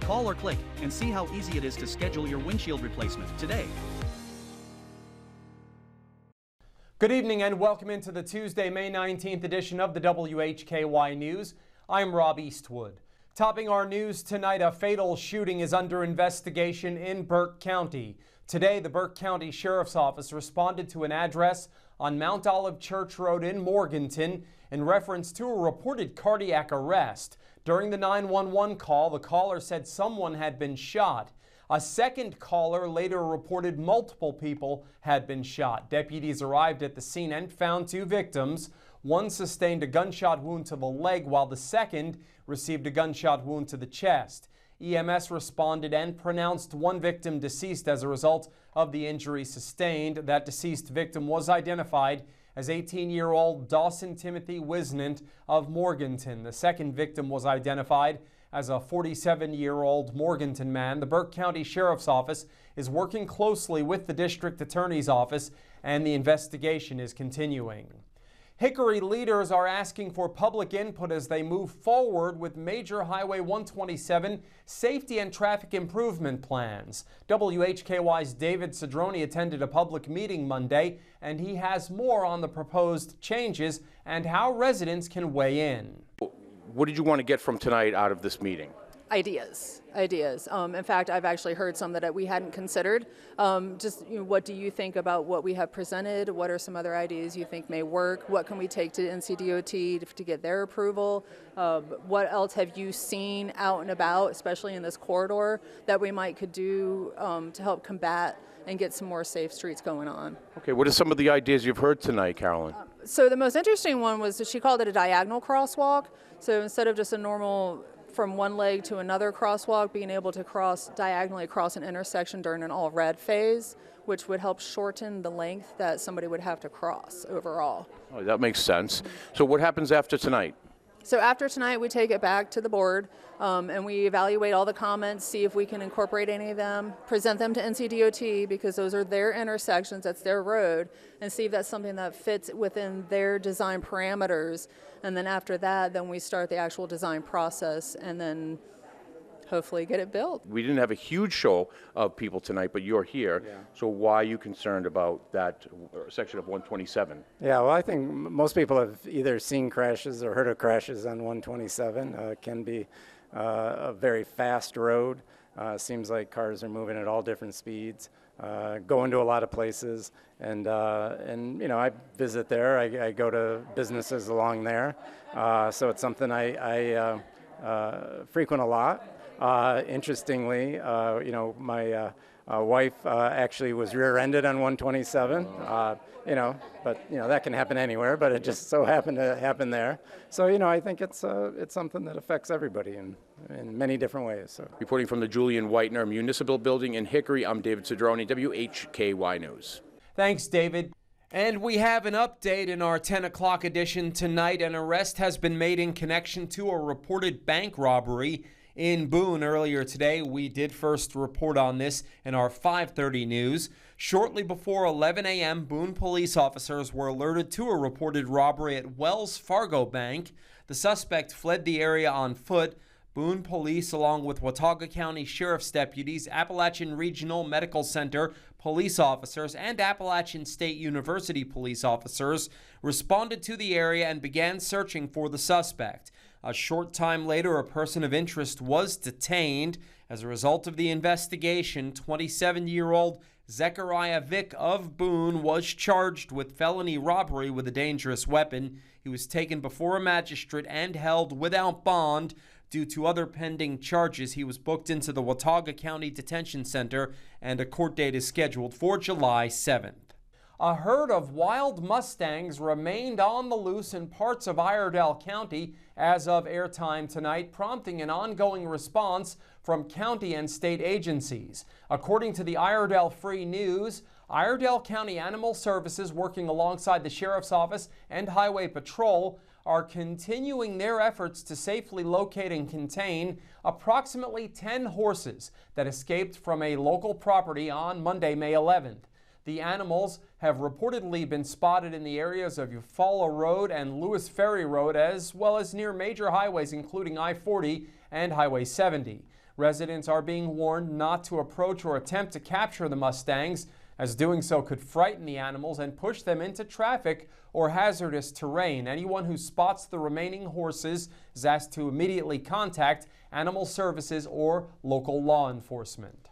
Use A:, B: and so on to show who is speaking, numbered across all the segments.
A: Call or click and see how easy it is to schedule your windshield replacement today.
B: Good evening and welcome into the Tuesday, May 19th edition of the WHKY News. I'm Rob Eastwood. Topping our news tonight, a fatal shooting is under investigation in Burke County. Today, the Burke County Sheriff's Office responded to an address on Mount Olive Church Road in Morganton in reference to a reported cardiac arrest. During the 911 call, the caller said someone had been shot. A second caller later reported multiple people had been shot. Deputies arrived at the scene and found two victims. One sustained a gunshot wound to the leg, while the second received a gunshot wound to the chest. EMS responded and pronounced one victim deceased as a result of the injury sustained. That deceased victim was identified as 18-year-old Dawson Timothy Wisnant of Morganton. The second victim was identified as a 47-year-old Morganton man. The Burke County Sheriff's Office is working closely with the District Attorney's Office, and the investigation is continuing. Hickory leaders are asking for public input as they move forward with major Highway 127 safety and traffic improvement plans. WHKY's David Cedrone attended a public meeting Monday, and he has more on the proposed changes and how residents can weigh in.
C: What did you want to get from tonight out of this meeting?
D: Ideas. In fact, I've actually heard some that we hadn't considered. What do you think about what we have presented? What are some other ideas you think may work? What can we take to NCDOT to get their approval? What else have you seen out and about, especially in this corridor, that we could do to help combat and get some more safe streets going on?
C: Okay, what are some of the ideas you've heard tonight, Carolyn?
D: So the most interesting one was that she called it a diagonal crosswalk. So instead of just a normal from one leg to another crosswalk, being able to cross diagonally across an intersection during an all red phase, which would help shorten the length that somebody would have to cross overall.
C: Oh, that makes sense. So what happens after tonight?
D: So after tonight, we take it back to the board and we evaluate all the comments, see if we can incorporate any of them, present them to NCDOT because those are their intersections, that's their road, and see if that's something that fits within their design parameters. And then after that, then we start the actual design process and then hopefully get it built.
C: We didn't have a huge show of people tonight, but you're here. Yeah. So why are you concerned about that section of 127?
E: Yeah, well, I think most people have either seen crashes or heard of crashes on 127. It can be a very fast road. Seems like cars are moving at all different speeds, going to a lot of places, and I visit there. I go to businesses along there, so it's something I frequent a lot. Interestingly, my wife actually was rear-ended on 127, but that can happen anywhere, but it just so happened to happen there. So, I think it's something that affects everybody in many different ways. So.
C: Reporting from the Julian Whitener Municipal Building in Hickory, I'm David Cedrone, WHKY News.
B: Thanks, David. And we have an update in our 10 o'clock edition tonight. An arrest has been made in connection to a reported bank robbery in Boone earlier today. We did first report on this in our 5:30 news. Shortly before 11 a.m., Boone police officers were alerted to a reported robbery at Wells Fargo Bank. The suspect fled the area on foot. Boone police, along with Watauga County Sheriff's deputies, Appalachian Regional Medical Center police officers, and Appalachian State University police officers, responded to the area and began searching for the suspect. A short time later, a person of interest was detained. As a result of the investigation, 27-year-old Zechariah Vick of Boone was charged with felony robbery with a dangerous weapon. He was taken before a magistrate and held without bond. Due to other pending charges, he was booked into the Watauga County Detention Center, and a court date is scheduled for July 7th. A herd of wild mustangs remained on the loose in parts of Iredell County as of airtime tonight, prompting an ongoing response from county and state agencies. According to the Iredell Free News, Iredell County Animal Services, working alongside the Sheriff's Office and Highway Patrol, are continuing their efforts to safely locate and contain approximately 10 horses that escaped from a local property on Monday, May 11th. The animals have reportedly been spotted in the areas of Eufaula Road and Lewis Ferry Road, as well as near major highways including I-40 and Highway 70. Residents are being warned not to approach or attempt to capture the mustangs, as doing so could frighten the animals and push them into traffic or hazardous terrain. Anyone who spots the remaining horses is asked to immediately contact animal services or local law enforcement.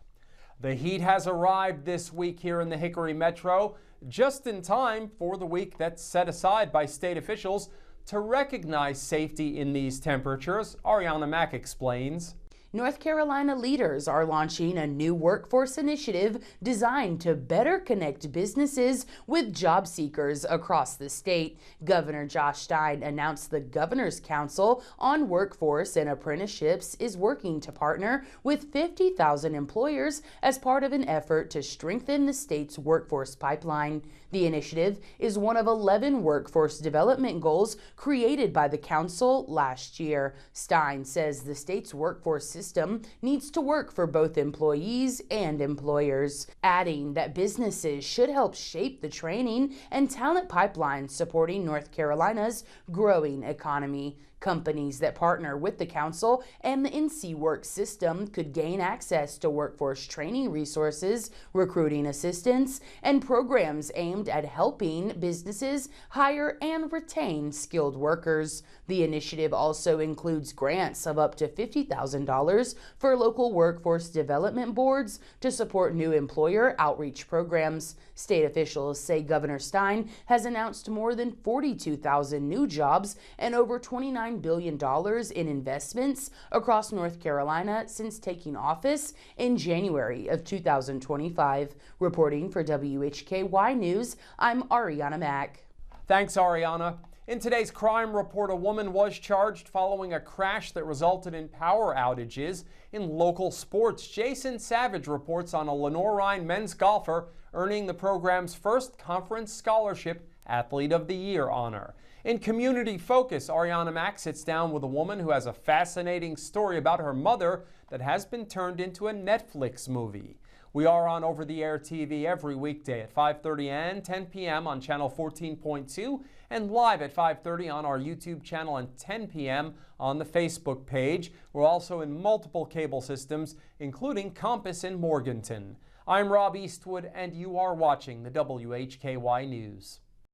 B: The heat has arrived this week here in the Hickory Metro, just in time for the week that's set aside by state officials to recognize safety in these temperatures. Arianna Mack explains.
F: North Carolina leaders are launching a new workforce initiative designed to better connect businesses with job seekers across the state. Governor Josh Stein announced the Governor's Council on Workforce and Apprenticeships is working to partner with 50,000 employers as part of an effort to strengthen the state's workforce pipeline. The initiative is one of 11 workforce development goals created by the council last year. Stein says the state's workforce system needs to work for both employees and employers, adding that businesses should help shape the training and talent pipeline supporting North Carolina's growing economy. Companies that partner with the council and the NC Work system could gain access to workforce training resources, recruiting assistance, and programs aimed at helping businesses hire and retain skilled workers. The initiative also includes grants of up to $50,000 for local workforce development boards to support new employer outreach programs. State officials say Governor Stein has announced more than 42,000 new jobs and over $29 billion in investments across North Carolina since taking office in January of 2025. Reporting for WHKY News, I'm Arianna Mack.
B: Thanks, Arianna. In today's crime report, a woman was charged following a crash that resulted in power outages in local sports. Jason Savage reports on a Lenore men's golfer earning the program's first conference scholarship Athlete of the Year honor. In Community Focus, Arianna Mack sits down with a woman who has a fascinating story about her mother that has been turned into a Netflix movie. We are on over-the-air TV every weekday at 5:30 and 10 p.m. on channel 14.2 and live at 5:30 on our YouTube channel and 10 p.m. on the Facebook page. We're also in multiple cable systems, including Compass in Morganton. I'm Rob Eastwood, and you are watching the WHKY News.